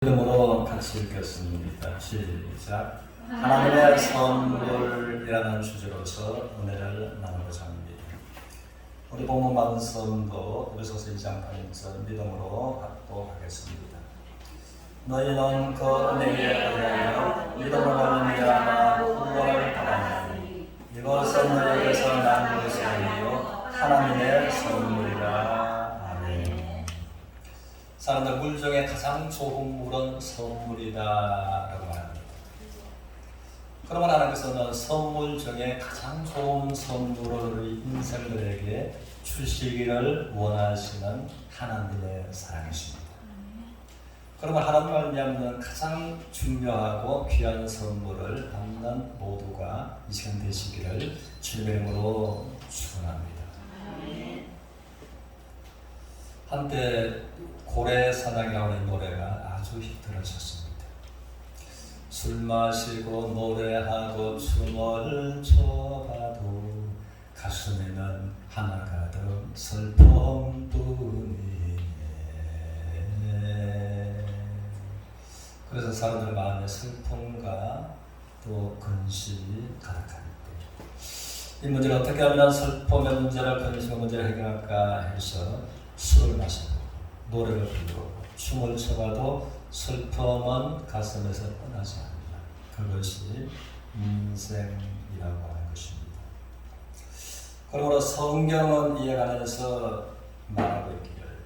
이름으로 같이 읽겠습니다. 시작. 하나님의 선물이라는 주제로서 은혜를 나누고자 합니다. 우리 본문 말씀도 에베소서 2장 8절 믿음으로 합독하겠습니다. 너희는 그 은혜에 의하여 믿음으로 말미암아 구원을 받았나니 이것은 너희에게서 난 것이 아니요 하나님의 선물이라. 사람들 물 중에 가장 좋은 물은 선물이다라고 말합니다. 그러면 하나님께서는 선물 중에 가장 좋은 선물을 우리 인생들에게 주시기를 원하시는 하나님의 사랑이십니다. 그러면 하나님 말미암는 가장 중요하고 귀한 선물을 받는 모두가 이 시간 되시기를 주님의 이름으로 축원합니다. 한때 고래사냥이라고 하는 노래가 아주 히트를 쳤습니다. 술 마시고 노래하고 춤을 춰봐도 가슴에는 하나가득 슬픔뿐이네. 그래서 사람들 마음에 슬픔과 또 근심이 가득합니다. 이 문제를 어떻게 하면 슬픔의 문제를 근심의 문제를 해결할까 해서 술을 마시고 노래를 부르고 춤을 춰봐도 슬픔은 가슴에서 떠나지 않는다. 그것이 인생이라고 하는 것입니다. 그러므로 성경은 이해가면서 말하고 있기를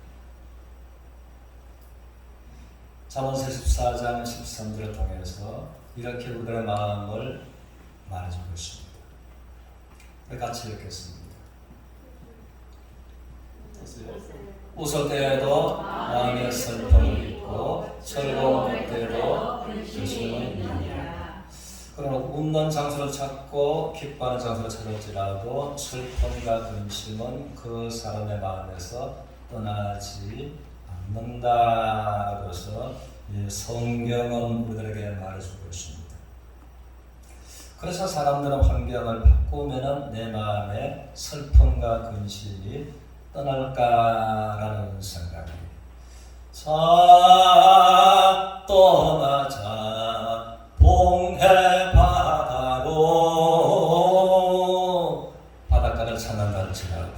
잠언서 14장 13절을 통해서 이렇게 우리의 마음을 말해주고 있습니다. 같이 읽겠습니다. 웃을 때에도 마음에 슬픔을 잊고 즐거운 때에도 근심을 잊느니라. 그러나 웃는 장소를 찾고 기뻐하는 장소를 찾을지라도 슬픔과 근심은 그 사람의 마음에서 떠나지 않는다라고 해서 성경은 우리들에게 말해주고 있습니다. 그래서 사람들은 환경을 바꾸면 내 마음에 슬픔과 근심이 떠날까라는 생각이 자 떠나자 봉해 바다로 바닷가를 찾는다 할지라도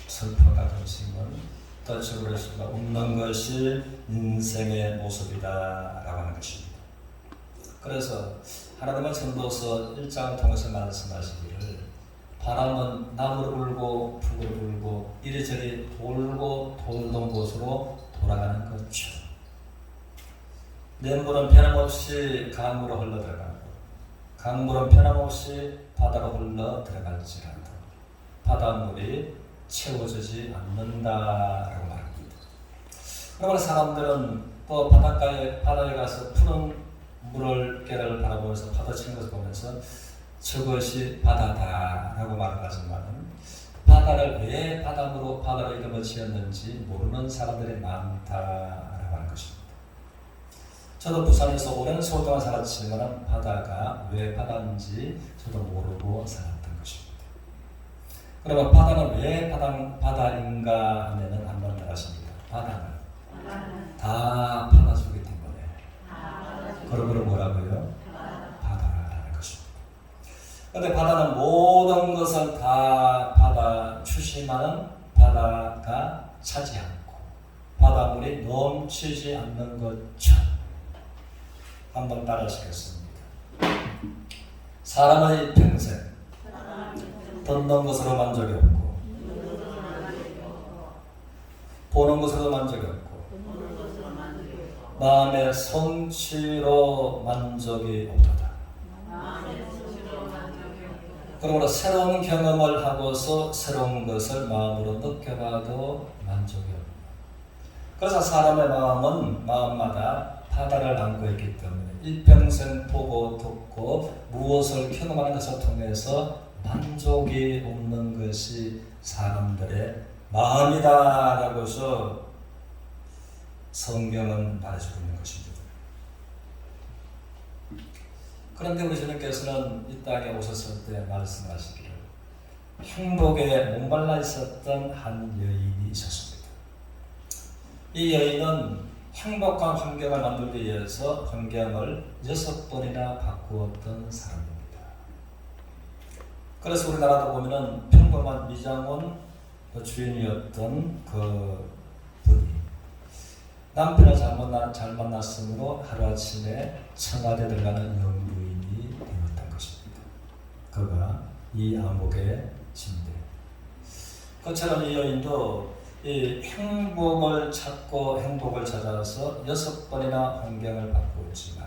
슬픔과 근심은 떨쳐버릴 수가 없는 것이 인생의 모습이다라고 하는 것입니다. 그래서 하나님은 전도서 1장을 통해서 말씀하시기를 바람은 남으로 불고 북으로 불고 이리저리 돌고 돌던 곳으로 돌아가는 것처럼 냇물은 변함없이 강으로 흘러들어가고 강물은 변함없이 바다로 흘러들어갈지라도 바닷물이 채워지지 않는다라고 말합니다. 그러면 사람들은 또 바다에 가서 푸른 물결을 바라보면서 파도치는 것을 보면서 저것이 바다다라고 말하지만 바다를 왜 바다로 이름을 지었는지 모르는 사람들이 많다라고 하는 것입니다. 저도 부산에서 오랜 세월 동안 살았지만 바다가 왜 바다인지 저도 모르고 살았던 것입니다. 그러면 바다는 왜 바다인가 하면은 한번 따라하십니다. 바다는 다 받아주기 때문에. 그러므로 뭐라고요? 그런데 바다는 모든 것을 다 받아 주시만은 바다가 차지 않고 바닷물이 넘치지 않는 것처럼 한번 따라하시겠습니다. 사람의 평생 듣는 것으로 만족이 없고 보는 것으로 만족이 없고 마음의 성취로 만족이 없다. 그러므로 새로운 경험을 하고서 새로운 것을 마음으로 느껴봐도 만족이 없다. 그래서 사람의 마음은 마음마다 바다를 안고 있기 때문에 일평생 보고 듣고 무엇을 경험하는 것을 통해서 만족이 없는 것이 사람들의 마음이다라고 해서 성경은 말해주고 있는 것입니다. 그런데 우리 주님께서는 이 땅에 오셨을 때 말씀하시기를 행복에 목말라 있었던 한 여인이 있었습니다. 이 여인은 행복한 환경을 만들기 위해서 환경을 6번이나 바꾸었던 사람입니다. 그래서 우리나라도 보면은 평범한 미장원 주인이었던 그 분이 남편을 잘 만났으므로 하루아침에 청와대 들어가는 영부인이 되었던 것입니다. 그가 이 암흑의 침대. 그처럼 이 여인도 이 행복을 찾고 행복을 찾아서 6번이나 환경을 바꾸었지만,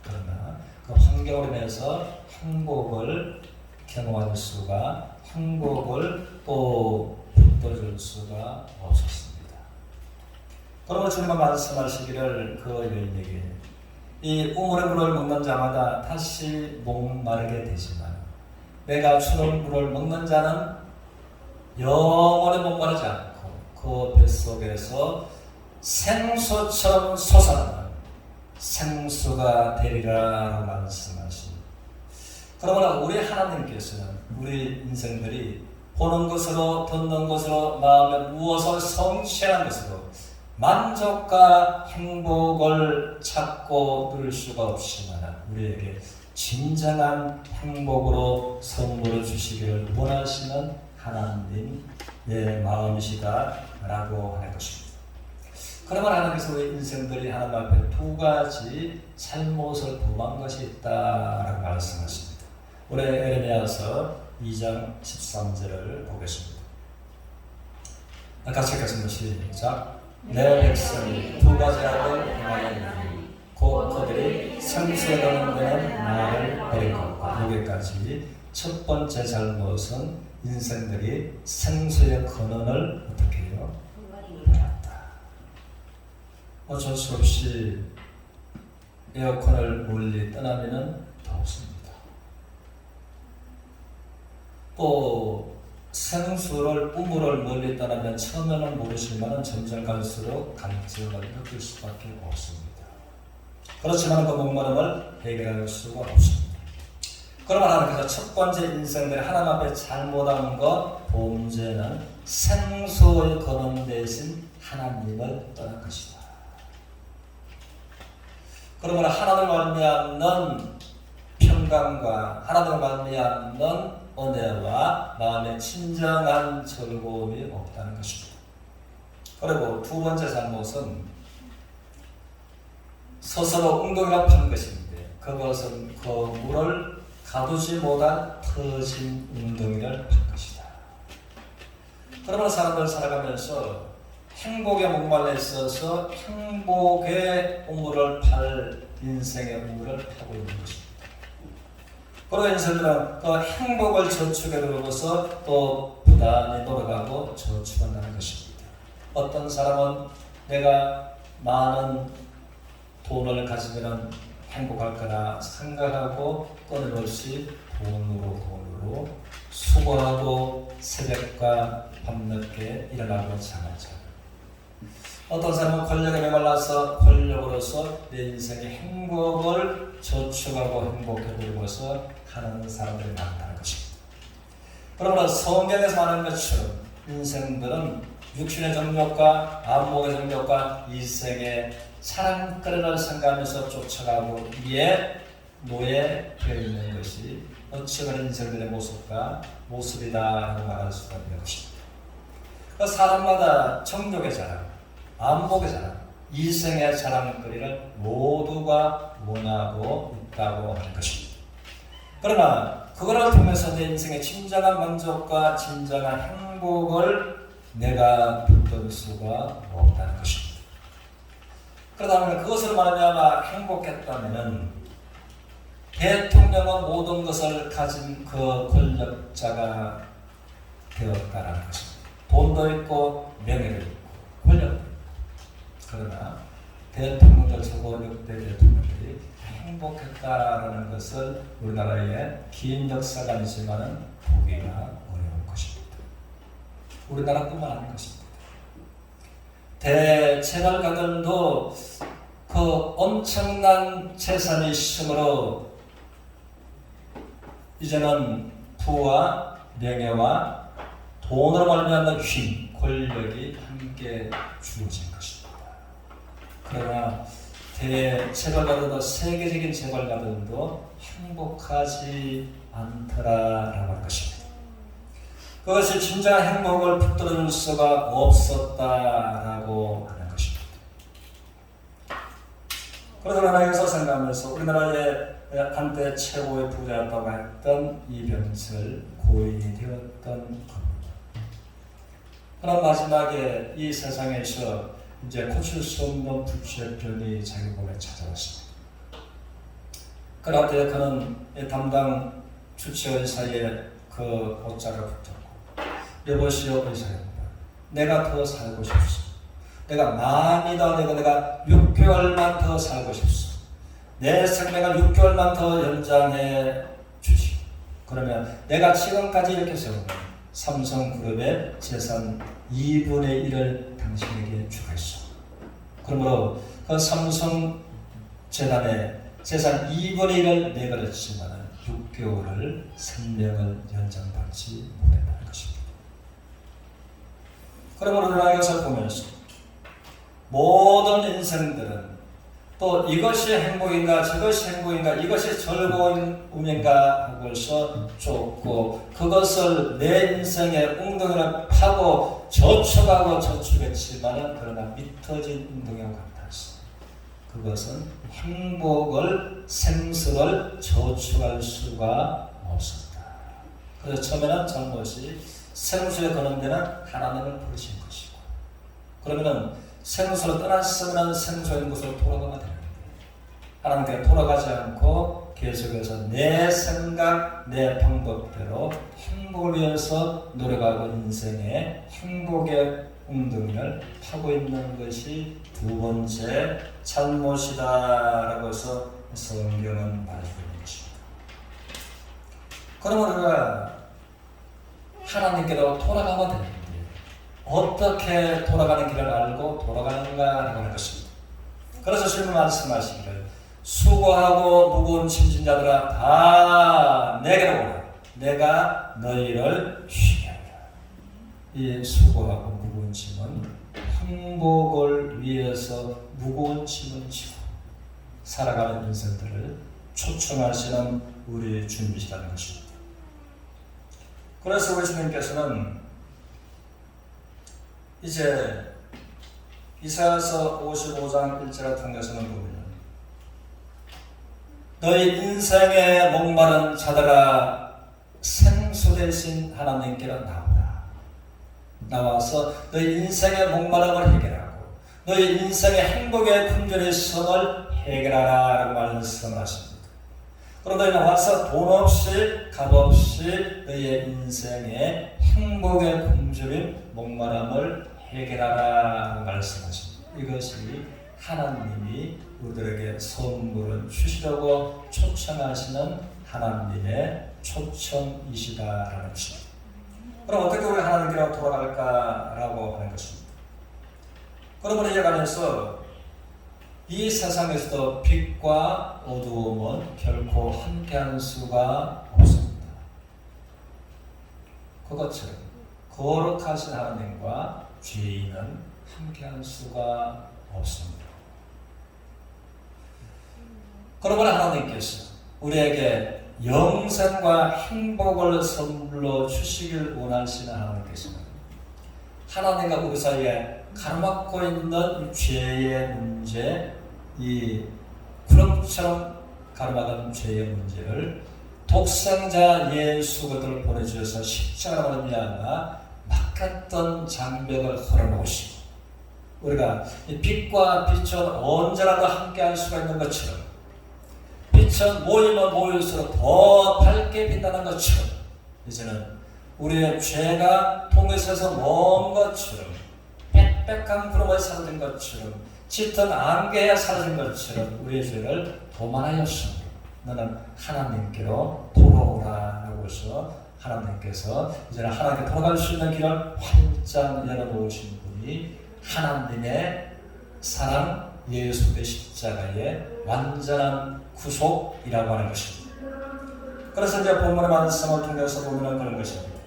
그러나 그 환경으로 인해서 행복을 경험할 수가, 행복을 또 붙들어줄 수가 없었습니다. 그러면 주님은 말씀하시기를 그 여인에게 이 우물의 물을 먹는 자마다 다시 목마르게 되지만 내가 주는 물을 먹는 자는 영원히 목마르지 않고 그 뱃속에서 생수처럼 솟아나는 생수가 되리라고 말씀하십니다. 그러나 우리 하나님께서는 우리 인생들이 보는 것으로 듣는 것으로 마음에 무엇을 성취하는 것으로 만족과 행복을 찾고 누릴 수가 없지만 우리에게 진정한 행복으로 선물을 주시기를 원하시는 하나님의 마음이시다라고 하는 것입니다. 그러면 하나님께서 우리 인생들이 하나님 앞에 두 가지 잘못을 범한 것이 있다라고 말씀하십니다. 올해 에레미야서 2장 13절을 보겠습니다. 같이 읽겠습니다. 시작. 내 백성이 두 가지 악을 행하였나니 곧 그들이 생수에 가는 데는 나를 버리고. 여기까지 첫 번째 잘못은 인생들이 생수의 근원을 어떻게 해요? 버렸다. 어쩔 수 없이 에어컨을 멀리 떠나면은 덥습니다. 또 생수를 우물을 멀리 떠나면 처음에는 모르시지만 점점 갈수록 갈증을 느낄 수밖에 없습니다. 그렇지만 그 목마름을 해결할 수가 없습니다. 그러면 하나님께서 첫 번째 인생들이 하나님 앞에 잘못한 것, 범죄는 생수의 근원 대신 하나님을 떠난 것이다. 그러면 하나님을 말미암는 평강과 하나님을 말미암는 은혜와 마음의 진정한 즐거움이 없다는 것입니다. 그리고 두 번째 잘못은 스스로 웅덩이를 판 것인데 그것은 그 물을 가두지 못한 터진 웅덩이를 판 것이다. 그러면 사람들 살아가면서 행복에 목말라 있어서 행복의 우물을 팔 인생의 우물을 파고 있는 것입니다. 그리고 인생들은 그 행복을 저축해 두고서 또 부단히 돌아가고 저축한다는 것입니다. 어떤 사람은 내가 많은 돈을 가지면 행복할 거라 생각하고 끊임없이 돈으로 수고하고 새벽과 밤늦게 일어나고 잠을 자고, 어떤 사람은 권력에 메말라서 권력으로서 내 인생의 행복을 저축하고 행복해 보이고서 하는 사람들이 많다는 것입니다. 그러므로 성경에서 말하는 것처럼 인생들은 육신의 정욕과 안목의 정욕과 이생의 사랑거리를 생각하면서 쫓아가고 이에 노예되어 있는 것이 어찌 보면 인생들의 모습이다 말할 수가 있는 것입니다. 사람마다 정욕의 자랑, 안목의 자랑, 이생의 자랑거리를 모두가 원하고 있다고 하는 것입니다. 그러나 그거를 통해서 내 인생의 진정한 만족과 진정한 행복을 내가 붙들 수가 없다는 것입니다. 그러다 보면 그것을 말하면 행복했다면 대통령은 모든 것을 가진 그 권력자가 되었다는 것입니다. 돈도 있고 명예도 있고 권력도 있고. 그러나 대통령들, 저거 6대 대통령들이 행복했다라는 것을 우리나라의 긴 역사가 있지만 보기가 어려운 것입니다. 우리나라뿐만 아닌 것입니다. 대제갈가들도 그 엄청난 재산이 있으므로 이제는 부와 명예와 돈으로 말미암는 힘, 권력이 함께 주어진 것입니다. 그러나 재벌가들도 세계적인 재벌가들도 행복하지 않더라라고 하는 것입니다. 그것이 진정한 행복을 붙들어줄 수가 없었다라고 하는 것입니다. 그래서 여기서 생각하면서 우리나라의 한때 최고의 부자였다고 했던 이병철 고인이 되었던 겁니다. 그러나 마지막에 이 세상에서 이제 고칠 수 없는 부채병이 자기 몸에 찾아왔습니다. 그럴 때 그는 담당 주치의사에 그 옷자를 붙잡고 여보시오 의사입니다. 내가 더 살고 싶소. 내가 만이다 내가 6개월만 더 살고 싶소. 내 생명을 6개월만 더 연장해 주시오. 그러면 내가 지금까지 이렇게 세운 삼성그룹의 재산 2분의 1을 당신에게 주겠소. 그러므로 그 삼성재단의 재산 2분의 1을 내걸었지만 6개월을 생명을 연장받지 못했다는 것입니다. 그러므로 우리가 이것을 보면서 모든 인생들은 또 이것이 행복인가 저것이 행복인가 이것이 즐거움인가 하고서 쫓고 그것을 내 인생의 웅덩이를 파고 저축하고 저축했지만 그러나 미터진 웅덩이와 같았어. 그것은 행복을 생수를 저축할 수가 없었다. 그래서 처음에는 잘못이 생수에 거는 데는 하나님을 부르신 것이고 그러면은 생수로 떠났으면 생수의 곳으로 돌아가면 되는데 하나님께 돌아가지 않고 계속해서 내 생각, 내 방법대로 행복을 위해서 노력하고 인생의 행복의 웅덩이를 파고 있는 것이 두 번째 잘못이다라고 해서 성경은 말해주고 있는 것입니다. 그러면 우리가 하나님께로 돌아가면 되는데 어떻게 돌아가는 길을 알고 돌아가는가 하는 것입니다. 그래서 주님은 말씀하시기를 수고하고 무거운 짐진자들아 다 내게로 오라. 내가 너희를 쉬게 하리라. 이 수고하고 무거운 짐은 행복을 위해서 무거운 짐을 지고 살아가는 인생들을 초청하시는 우리 주님이시라는 것입니다. 그래서 우리 주님께서는 이제 이사야서 55장 1절을 통해서는 보면 너희 인생의 목마른 자들아 생수 대신 하나님께로 나와서 너희 인생의 목마름을 해결하고 너희 인생의 행복의 품절의 성을 해결하라고 말씀하십니다. 그럼 너희는 와서 돈 없이 값 없이 너희의 인생의 행복의 품절인 목마름을 해결하라고 말씀하십니다. 이것이 하나님이 우리들에게 선물을 주시려고 초청하시는 하나님의 초청이시다라는 것입니다. 그럼 어떻게 우리 하나님께로 돌아갈까라고 하는 것입니다. 그러므로 이에 관해서 이 세상에서도 빛과 어두움은 결코 함께할 수가 없습니다. 그것처럼 거룩하신 하나님과 죄인은 함께할 수가 없습니다. 그러므로 하나님께서 우리에게 영생과 행복을 선물로 주시길 원하시는 하나님께서는 하나님과 우리 사이에 가로막고 있는 죄의 문제, 이 구름처럼 가로막은 죄의 문제를 독생자 예수 그리스도를 보내주셔서 십자가로 말미암아 막혔던 장벽을 헐어놓으시고 우리가 이 빛과 빛은 언제라도 함께할 수가 있는 것처럼 빛은 모이면 모일수록 더 밝게 빛나는 것처럼 이제는 우리의 죄가 통에서 먼 것처럼 빽빽한 구름에 사라진 것처럼 짙은 안개에 사라진 것처럼 우리의 죄를 도만하였으니 너는 하나님께로 돌아오라라고 해서 하나님께서 이제는 하나님께 돌아갈 수 있는 길을 활짝 열어놓으신 분이 하나님의 사랑 예수 의 십자가의 완전한 구속이라고 하는 것입니다. 그래서 이제 본문의 말씀을 통해서 보면 그런 것입니다.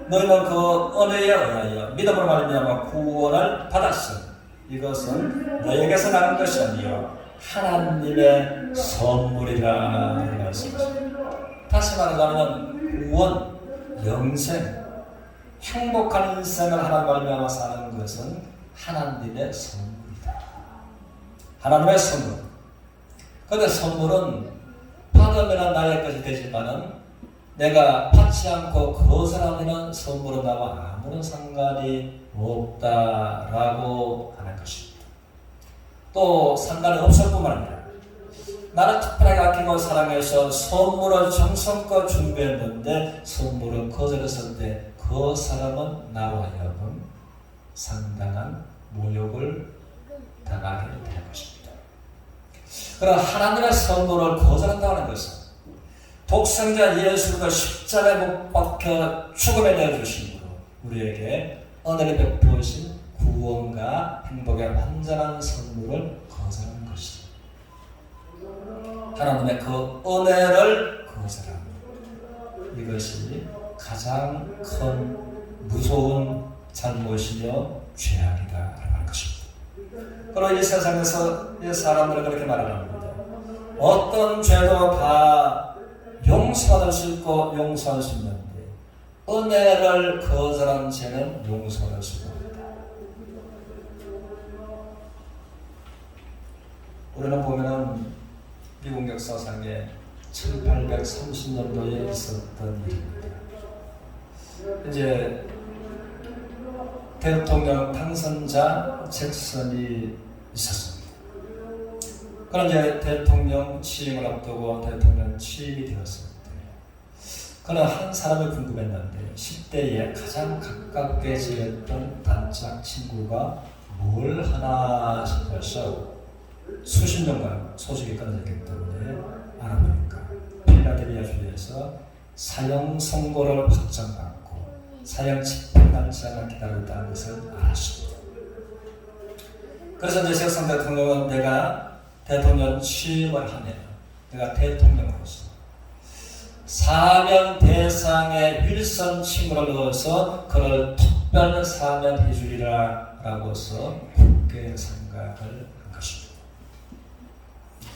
너희는 그 은혜에 의하여 믿음으로 말미암아 구원을 받았으니 이것은 너에게서 나는 것이 아니요 하나님의 선물이라 말씀하십니다. 다시 말하자면 구원, 영생, 행복한 인생을 하나님 말미암아 사는 것은 하나님의 선물이다. 하나님의 선물. 그런데 선물은 받으면 나의 것이 되지만은 내가 받지 않고 거절하면 선물은 나와 아무런 상관이 없다라고 하는 것입니다. 또 상관이 없을 뿐만 아니라 나를 특별하게 아끼고 사랑해서 선물을 정성껏 준비했는데 선물을 거절했을 때 그 사람은 나와 하여금 상당한 모욕을 당하게 될 것입니다. 그러나 하나님의 선물을 거절한다는 것은 독생자 예수가 십자가에 못 박혀 죽음에 내어주심으로 우리에게 은혜를 베푸신 구원과 행복의 완전한 선물을 거절하는 것입니다. 하나님의 그 은혜를 거절하는 이것이 가장 큰 무서운 잘못이며 죄악이다라고 하는 것입니다. 그리고 이 세상에서 이 사람들은 그렇게 말합니다. 어떤 죄도 다 용서받을 수 있고 용서할 수 있는데 은혜를 거절한 죄는 용서할 수가 없다. 우리는 보면은 미국 역사상에 1830년도에 있었던 일입니다. 이제 대통령 당선자 잭슨이 있었습니다. 그런 이제 대통령 취임을 앞두고 대통령 취임이 되었을 때 그는 한 사람이 궁금했는데 10대에 가장 가깝게 지냈던 단짝 친구가 뭘 하나 싶어서 수십 년간 소식이 끊어졌기 때문에 알아보니까 필라델피아 주에서 사형 선고를 확정받고 사형 집행단체가 기다리고 있다는 것을 알았습니다. 그래서 이제 잭슨 대통령은 내가 대통령 취임을 하면 내가 대통령으로서 사면 대상의 윌슨 친구를 넣어서 그를 특별 사면해 주리라 라고서 굳게 생각을 한 것입니다.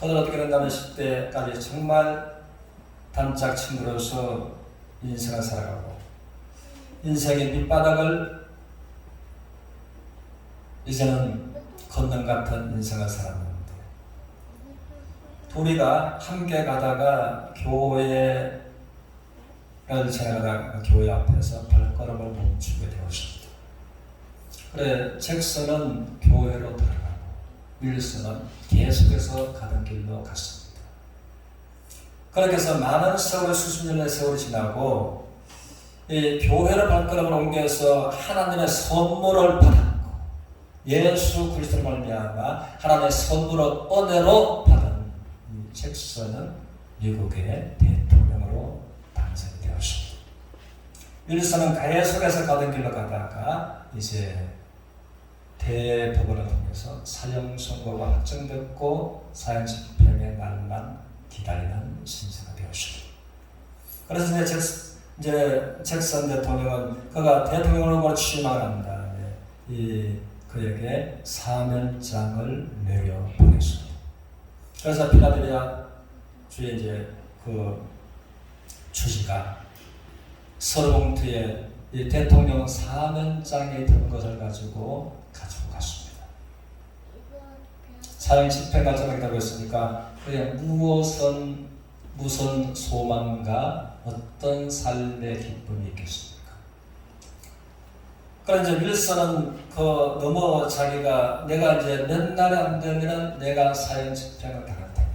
그는 어떻게 된다면 10대까지 정말 단짝 친구로서 인생을 살아가고 인생의 밑바닥을 이제는 걷는 같은 인생을 살았는데 둘이가 함께 가다가 교회를 지나가다가 교회 앞에서 발걸음을 멈추게 되었습니다. 그래 잭슨은 교회로 들어가고 윌슨은 계속해서 가던 길로 갔습니다. 그렇게 해서 많은 세월이 수십 년의 세월이 지나고 이 교회를 발걸음을 옮겨서 하나님의 선물을 받았고 예수 그리스도를 말미암아 하나님의 선물을 은혜로 받은 이 잭슨은 미국의 대통령으로 당선이 되었습니다. 윌슨은 계속해서 가던 길로 가다가 이제 대법원을 통해서 사형 선고가 확정됐고 사형 집행의 날만 기다리는 신세가 되었습니다. 그래서 이제 잭슨 대통령은 그가 대통령으로 취임하고 난 다음에 그에게 사면장을 내려 보냈습니다. 그래서 필라델피아 주에 이제 그 주지가 서류봉투에 이 대통령 사면장에 든 것을 가지고 갔습니다. 사형 집행 날짜가 있으니까 그게 무슨 소망과 어떤 삶의 기쁨이 있겠습니까? 그러나 이제 윌슨은 너무 자기가 내가 이제 몇 날이 안 되면 내가 사형 집행을 당할 텐데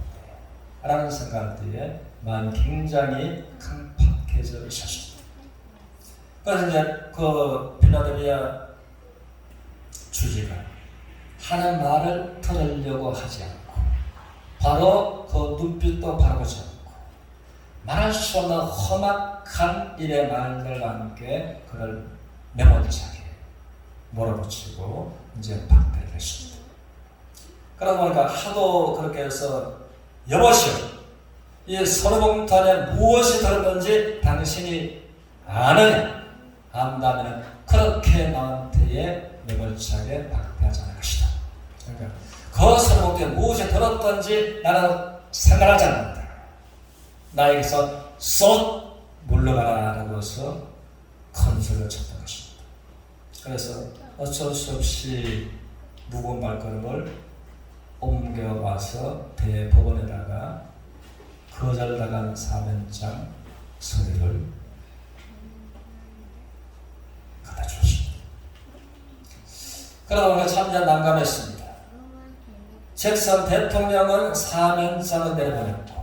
라는 생각들에 마음이 굉장히 강팍해져 있었습니다. 그래서 이제 그 필라델피아 주지가 하는 말을 들으려고 하지 않고 바로 그 눈빛도 바라보지 않고 말할 수 없는 험악한 일의 말들과 함께 그를 매몰차게 몰아붙이고 이제 박대를 했습니다. 그러다 보니까 하도 그렇게 해서 여보시오 이 서류봉투 안에 무엇이 들었는지 당신이 아느냐 안다면 그렇게 나한테 매몰차게 박대하지 않을 것이다 그러니까 그것을 못해 무엇이 들었든지 나는 상관하지 않는다. 나에게서 쏙 물러가라 라고 해서 컨설을 쳤던 것입니다. 그래서 어쩔 수 없이 무거운 발걸음을 옮겨와서 대법원에다가 거절당한 사면장 서류를 갖다 주었습니다. 그러다 보니까 참 난감했습니다. 잭슨 대통령은 사면장을 내보냈고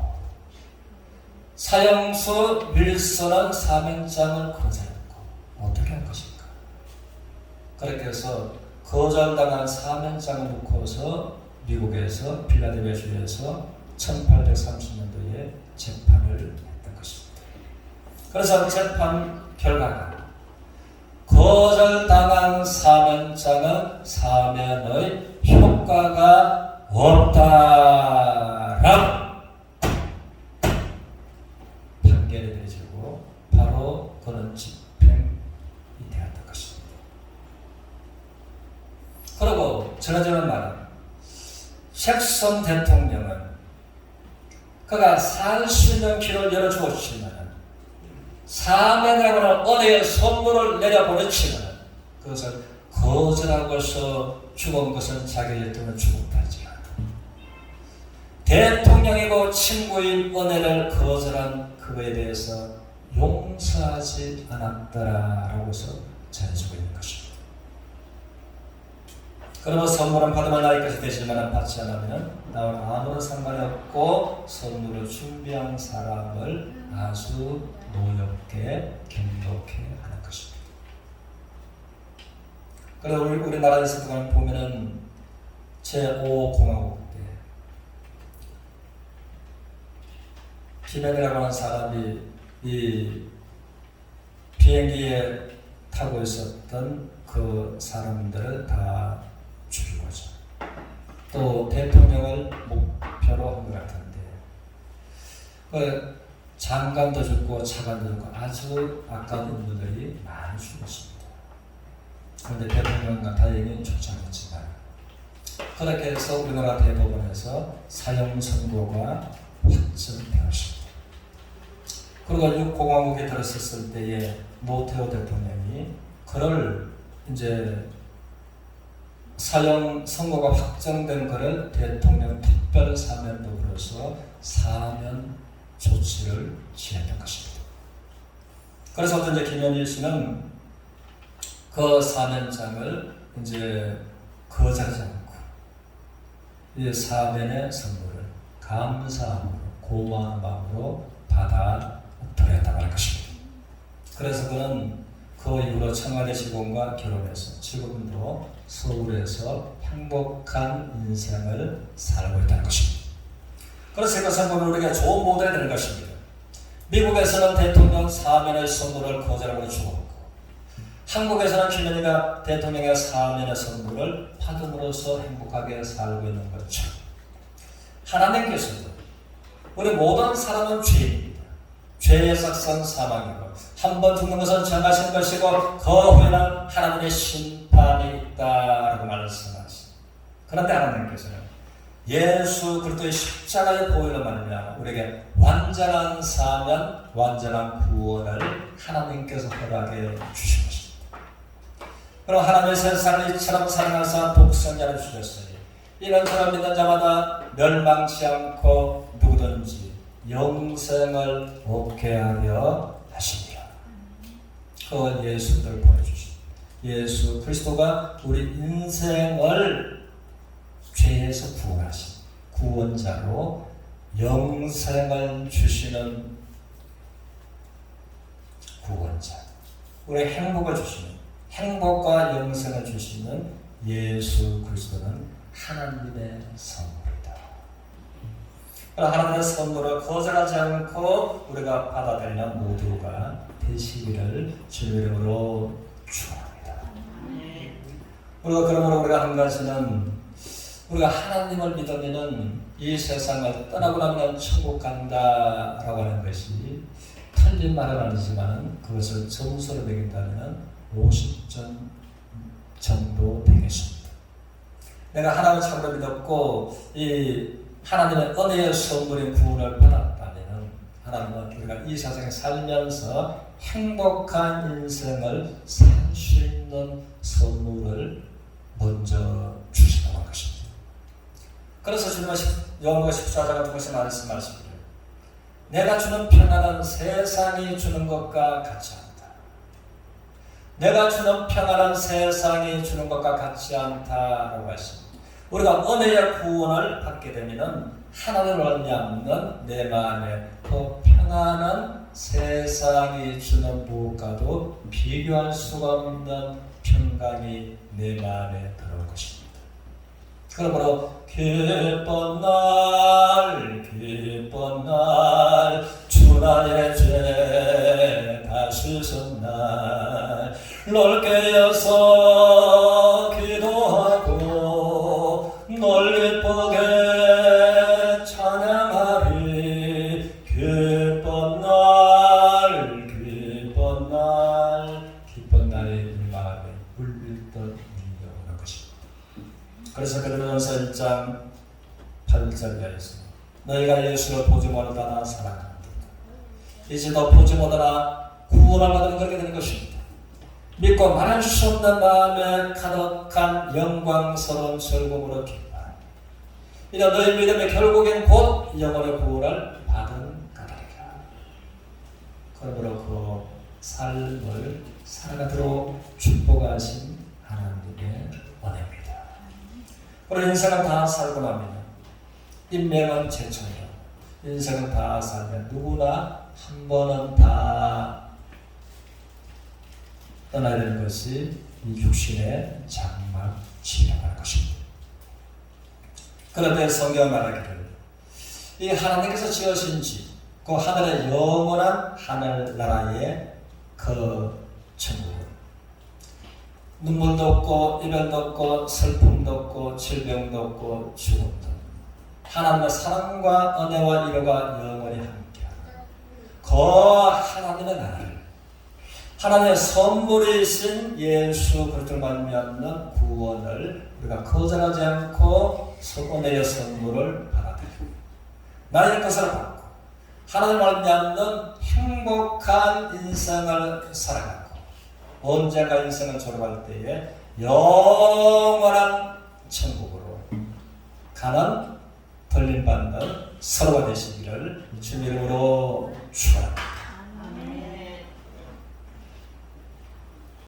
사형수 윌슨은 사면장을 거절했고 어떻게 할 것인가? 그렇게 해서 거절당한 사면장을 놓고서 미국에서 필라델피아주에서 1830년도에 재판을 했던 것입니다. 그래서 재판 결과가 거절당한 사면장은 사면의 효과가 없다라고 판결이 내려지고 바로 그는 집행이 되었던 것입니다. 그리고 전해지는 말은 잭슨 대통령은 그가 살 수 있는 길을 열어주었지만 사면이라고 하는 은혜의 선물을 내려보냈지만 그것을 거절하고서 죽은 것은 자기의 때문에 죽었다지 않다. 대통령이고 친구인 은혜를 거절한 그거에 대해서 용서하지 않았더라라고서 전해지고 있는 것입니다. 그러면 선물은 받으면 나에게까지 되지만 받지 않으면 나와 아무런 상관이 없고 선물을 준비한 사람을 아주 노엽게 경독해 하는 것입니다. 그래서 우리나라에서 그걸 보면은 제5공화국 때 김현이라고 하는 사람이 이 비행기에 타고 있었던 그 사람들을 다 죽이고죠. 또 대통령을 목표로 한 것 같은데 그 장관도 죽고 차관도 죽고 아주 아까운 인물들이 많이 죽었습니다. 그런데 대통령과 다행히 죽지 않았지만 그렇게 해서 우리나라 대법원에서 사형 선고가 확정되었습니다. 그리고 6공화국에 들어섰을 때에 노태우 대통령이 그를 이제 사형 선고가 확정된 것을 대통령 특별 사면법으로서 사면 조치를 취했던 것입니다. 그래서 이제 김현일 씨는 그 사면장을 이제 거절하지 않고 이 사면의 선물을 감사함으로 고마운 마음으로 받아들였다고 할 것입니다. 그래서 그는 그 이후로 청와대 직원과 결혼해서 지금도 서울에서 행복한 인생을 살고 있다는 것입니다. 그래서 이것은 보면 우리가 좋은 모델이 되는 것입니다. 미국에서는 대통령 사면의 선물을 거절하고 죽었고 한국에서는 김현희가 대통령의 사면의 선물을 받음으로써 행복하게 살고 있는 것처럼 하나님께서도 우리 모든 사람은 죄인입니다. 죄의 삭선 사망이고 한 번 죽는 것은 정하신 것이고 그 후에는 하나님의 심판이 있다라고 말씀하십니다. 그런데 하나님께서는 예수 그리스도의 십자가의 보혈로 말미암아 우리에게 완전한 사면, 완전한 구원을 하나님께서 허락해 주신 것입니다. 그럼 하나님의 세상을 이처럼 사랑하사 독생자를 주셨으니 이런 사람 믿는 자마다 멸망치 않고 누구든지 영생을 얻게 하려 하시니라. 그 예수를 보내주신 예수 그리스도가 우리 인생을 죄에서 구원하신 구원자로 영생을 주시는 구원자, 우리 행복을 주시는 행복과 영생을 주시는 예수 그리스도는 하나님의 선물이다. 하나님의 선물을 거절하지 않고 우리가 받아들이는 모두가 되시기를 주의 이름으로 축원합니다. 우리가 그러므로 우리가 한 가지는 우리가 하나님을 믿으면은 이 세상을 떠나고 나면 천국 간다라고 하는 것이 틀린 말은 아니지만 그것을 점수로 매긴다면 50점 정도 되겠습니다. 내가 하나님을 참으로 믿었고 이 하나님의 은혜의 선물인 구원을 받았다면 하나님은 우리가 이 세상에 살면서 행복한 인생을 살 수 있는 선물을 먼저 주신다는 것입니다. 그래서 주님은 요한복음 14장 통해서 말씀하시기를 내가 주는 평안은 세상이 주는 것과 같지 않다. 내가 주는 평안은 세상이 주는 것과 같지 않다라고 하십니다. 우리가 은혜의 구원을 받게 되면 하나님을 말미암는 내 마음에 그 평안은 세상이 주는 무엇과도 비교할 수가 없는 평강이 내 마음에 들어올 것입니다. 그러므로 기쁜 날 주 나의 죄 다 씻은 날 널 깨어서 기도하고 널 기쁘게 찬양하리. 기쁜 날에 이 마음에 울릴 듯 울려오는 것입니다. 그래서 그러면서 1장 8절에서 너희가 예수를 보지 못하나 사랑한다. 이제 더 보지 못하나 구원을 받으면 그렇게 되는 것입니다. 믿고 말할 수 없는 마음에 가득한 영광스러운 즐거움으로 기뻐하라. 이런 너희 믿음이 결국엔 곧 영혼의 구원을 받은 까닭이라. 그러므로 그 삶을 살아가도록 축복하신 하나님의 은혜입니다. 우리 인생은 다 살고 납니다. 인명은 제천이요. 인생은 다 살면 누구나 한 번은 다 떠나야 되는 것이 이 육신의 장막 지나가는 것입니다. 그런데 성경 말하기를 이 하나님께서 지으신 집, 그 하늘의 영원한 하늘나라의 그 천국은 눈물도 없고 이별도 없고 슬픔도 없고 질병도 없고 죽음도 없고 하나님의 사랑과 은혜와 위로가 영원히 함께하는 그 하나님의 나라를 하나님의 선물이신 예수 그리스도를 말미암는 구원을 우리가 거절하지 않고 은혜의 선물을 받아들이고 나의 것을 받고 하나님을 말미암는 행복한 인생을 살아가고 언젠가 인생을 졸업할 때에 영원한 천국으로 가는 돌림받는 서로가 되시기를 주님으로 축원합니다.